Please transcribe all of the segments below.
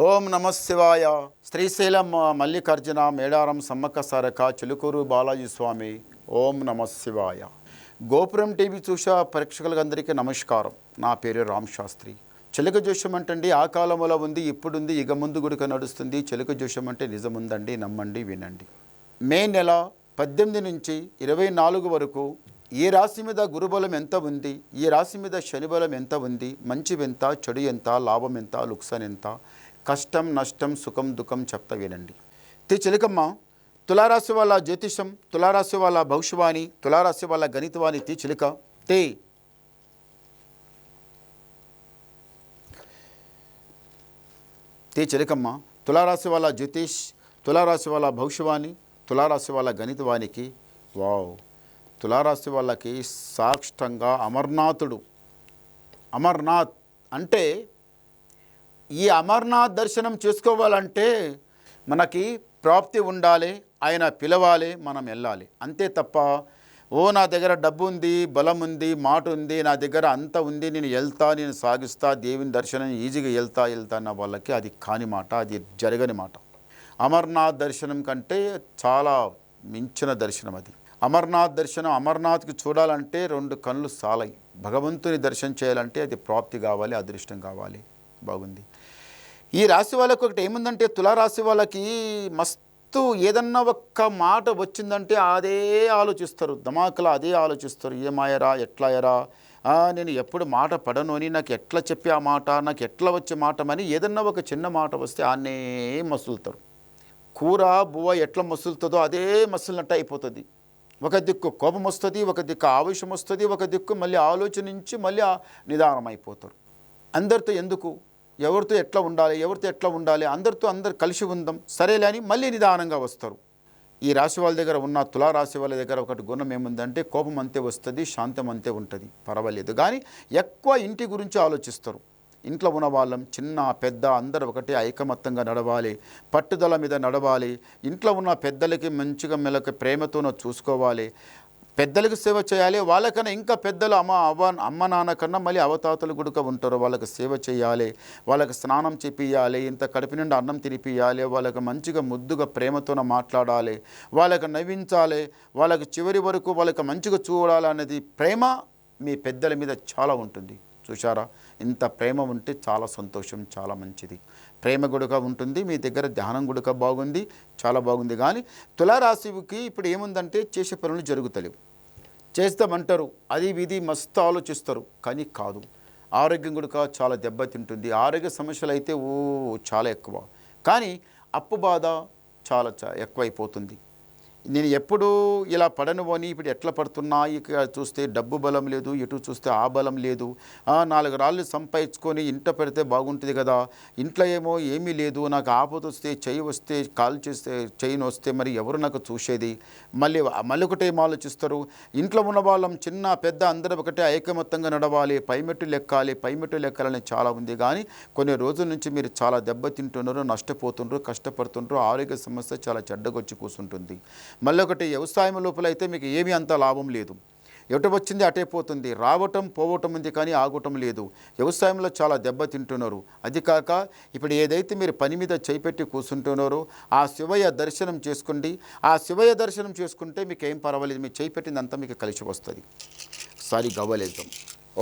ఓం నమ శివాయ. శ్రీశైలం మల్లికార్జున మేడారం సమ్మక్క సారక చిలుకూరు బాలాజీ స్వామి. ఓం నమ శివాయ. గోపురం టీవీ చూసా ప్రేక్షకులందరికీ నమస్కారం. నా పేరు రామ్ శాస్త్రి. చిలుక జోషం అంటండి ఆ కాలంలో ఉంది, ఇప్పుడుంది, ఇక ముందు గుడిక నడుస్తుంది. చిలుక జోషం అంటే నిజముందండి, నమ్మండి, వినండి. మే నెల 18 నుంచి 24 వరకు ఈ రాశి మీద గురుబలం ఎంత ఉంది, ఈ రాశి మీద శనిబలం ఎంత ఉంది, మంచి ఎంత, చెడు ఎంత, లాభం ఎంత, లుక్సాన్ ఎంత, కష్టం నష్టం సుఖం దుఃఖం చెప్తా వినండి. చిలకమ్మ తులారాశి వాళ్ళ జ్యోతిషం, తులారాశి వాళ్ళ భవిష్యవాణి, తులారాశి వాళ్ళ గణితవాణి. చిలుక చిలకమ్మ తులారాశి వాళ్ళ జ్యోతిష్, తులారాశి వాళ్ళ భవిష్యవాణి, తులారాశి వాళ్ళ గణితవానికి. వావ్! తులారాశి వాళ్ళకి సాక్షంగా అమర్నాథుడు. అమర్నాథ్ అంటే ఈ అమర్నాథ్ దర్శనం చేసుకోవాలంటే మనకి ప్రాప్తి ఉండాలి, ఆయన పిలవాలి, మనం వెళ్ళాలి. అంతే తప్ప నా దగ్గర డబ్బు ఉంది, బలం ఉంది, మాట ఉంది, నా దగ్గర అంత ఉంది, నేను వెళ్తా, నేను సాగిస్తా, దేవుని దర్శనం ఈజీగా వెళ్తా అన్న వాళ్ళకి అది కాని మాట, అది జరగని మాట. అమర్నాథ్ దర్శనం కంటే చాలా మించిన దర్శనం అది. అమర్నాథ్ దర్శనం, అమర్నాథ్కి చూడాలంటే 2 కళ్ళు సాలయి. భగవంతుని దర్శనం చేయాలంటే అది ప్రాప్తి కావాలి, అదృష్టం కావాలి. బాగుంది. ఈ రాశి వాళ్ళకి ఒకటి ఏముందంటే, తులారాశి వాళ్ళకి మస్తు ఏదన్నా ఒక్క మాట వచ్చిందంటే అదే ఆలోచిస్తారు, ధమాకులా అదే ఆలోచిస్తారు. ఏమాయరా, ఎట్లాయరా, నేను ఎప్పుడు మాట పడను అని, నాకు ఎట్లా చెప్పి ఆ మాట, నాకు ఎట్లా వచ్చే మాట అని ఏదన్నా ఒక చిన్న మాట వస్తే ఆనే మసులుతారు. కూర బువ్వ ఎట్లా మసులుతుందో అదే మసులినట్టు అయిపోతుంది. ఒక దిక్కు కోపం వస్తుంది, ఒక దిక్కు ఆవేశం వస్తుంది, ఒక దిక్కు మళ్ళీ ఆలోచనించి మళ్ళీ నిదానం అయిపోతారు. అందరితో ఎందుకు, ఎవరితో ఎట్లా ఉండాలి, అందరు కలిసి ఉందాం సరేలే అని మళ్ళీ నిదానంగా వస్తారు. ఈ రాశి వాళ్ళ దగ్గర ఉన్న తులారాశి వాళ్ళ దగ్గర ఒకటి గుణం ఏముందంటే, కోపం అంతే వస్తుంది, శాంతం అంతే ఉంటుంది, పర్వాలేదు. కానీ ఎక్కువ ఇంటి గురించి ఆలోచిస్తారు. ఇంట్లో ఉన్న వాళ్ళం చిన్న పెద్ద అందరూ ఒకటి ఐకమత్యంగా నడవాలి, పట్టుదల మీద నడవాలి. ఇంట్లో ఉన్న పెద్దలకి మంచిగా మెలక ప్రేమతోనూ చూసుకోవాలి, పెద్దలకు సేవ చేయాలి. వాళ్ళకన్నా ఇంకా పెద్దలు అమ్మ నాన్న కన్నా మళ్ళీ అవతాతలు గుడుక ఉంటారు, వాళ్ళకి సేవ చేయాలి, వాళ్ళకి స్నానం చేపియాలి, ఇంత కడుపు నుండి అన్నం తినిపియాలి, వాళ్ళకి మంచిగా ముద్దుగా ప్రేమతోన మాట్లాడాలి, వాళ్ళకి నవ్వించాలి, వాళ్ళకి చివరి వరకు వాళ్ళకి మంచిగా చూడాలనేది ప్రేమ మీ పెద్దల మీద చాలా ఉంటుంది. చూశారా, ఇంత ప్రేమ ఉంటే చాలా సంతోషం, చాలా మంచిది. ప్రేమ గుడక ఉంటుంది, మీ దగ్గర ధ్యానం గుడక బాగుంది, చాలా బాగుంది. కానీ తులారాశికి ఇప్పుడు ఏముందంటే, చేసే పనులు జరుగుతలేవు. చేస్తామంటారు, అది విధి మస్తు ఆలోచిస్తారు, కానీ కాదు. ఆరోగ్యం గుడక చాలా దెబ్బతింటుంది. ఆరోగ్య సమస్యలు అయితే చాలా ఎక్కువ. కానీ అప్పు బాధ చాలా ఎక్కువైపోతుంది. నేను ఎప్పుడు ఇలా పడను అని ఇప్పుడు ఎట్లా పడుతున్నా, ఇక చూస్తే డబ్బు బలం లేదు, ఎటు చూస్తే ఆ బలం లేదు. 4 రాళ్ళు సంపాదించుకొని ఇంట పెడితే బాగుంటుంది కదా, ఇంట్లో ఏమో ఏమీ లేదు, నాకు ఆపద వస్తే, చెయ్యి వస్తే, కాలు చేస్తే, చెయ్యిని వస్తే మరి ఎవరు నాకు చూసేది. మళ్ళీ ఒకటేం ఆలోచిస్తారు, ఇంట్లో ఉన్న వాళ్ళం చిన్న పెద్ద అందరూ ఒకటే ఐకమత్యంగా నడవాలి, పైమెట్టు లెక్కాలని చాలా ఉంది. కానీ కొన్ని రోజుల నుంచి మీరు చాలా దెబ్బతింటున్నారు, నష్టపోతున్నారు, కష్టపడుతున్నారు, ఆరోగ్య సమస్య చాలా చెడ్డగొచ్చి కూర్చుంటుంది. మళ్ళీ ఒకటి, వ్యవసాయం లోపల అయితే మీకు ఏమీ అంత లాభం లేదు, ఎటు వచ్చింది అటే పోతుంది, రావటం పోవటం ఉంది కానీ ఆగటం లేదు. వ్యవసాయంలో చాలా దెబ్బతింటున్నారు. అది కాక ఇప్పుడు ఏదైతే మీరు పని మీద చేపెట్టి కూర్చుంటున్నారో ఆ శివయ్య దర్శనం చేసుకోండి. ఆ శివయ్య దర్శనం చేసుకుంటే మీకు ఏం పర్వాలేదు, మీరు చేపెట్టిందంతా మీకు కలిసి వస్తుంది. సారీ గవ్వలేద్దాం.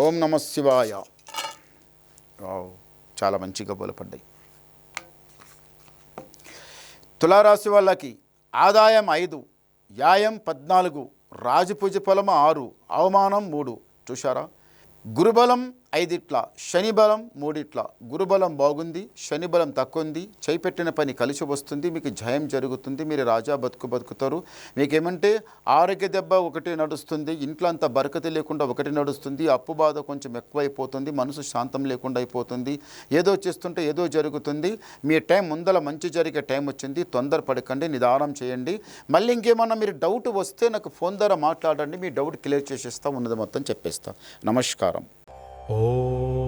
ఓం నమ శివాయ. చాలా మంచి గవ్వలు పడ్డాయి. తులారాశి వాళ్ళకి ఆదాయం 5, వ్యాయం 14, రాజపూజ ఫలం 6, అవమానం 3. చూశారా, గురుబలం 5, శని బలం 3. గురుబలం బాగుంది, శని బలం తక్కువ ఉంది. చేపెట్టిన పని కలిసి వస్తుంది, మీకు జయం జరుగుతుంది, మీరు రాజా బతుకుతారు. మీకేమంటే ఆరోగ్య దెబ్బ ఒకటి నడుస్తుంది, ఇంట్లో అంత బరకతి లేకుండా ఒకటి నడుస్తుంది, అప్పు బాధ కొంచెం ఎక్కువైపోతుంది, మనసు శాంతం లేకుండా అయిపోతుంది, ఏదో చేస్తుంటే ఏదో జరుగుతుంది. మీ టైం ముందల మంచి జరిగే టైం వచ్చింది, తొందరపడకండి, నిదానం చేయండి. మళ్ళీ ఇంకేమన్నా మీరు డౌట్ వస్తే నాకు ఫోన్ ద్వారా మాట్లాడండి, మీ డౌట్ క్లియర్ చేసేస్తా, ఉన్నది మొత్తం చెప్పేస్తా. నమస్కారం. ఓం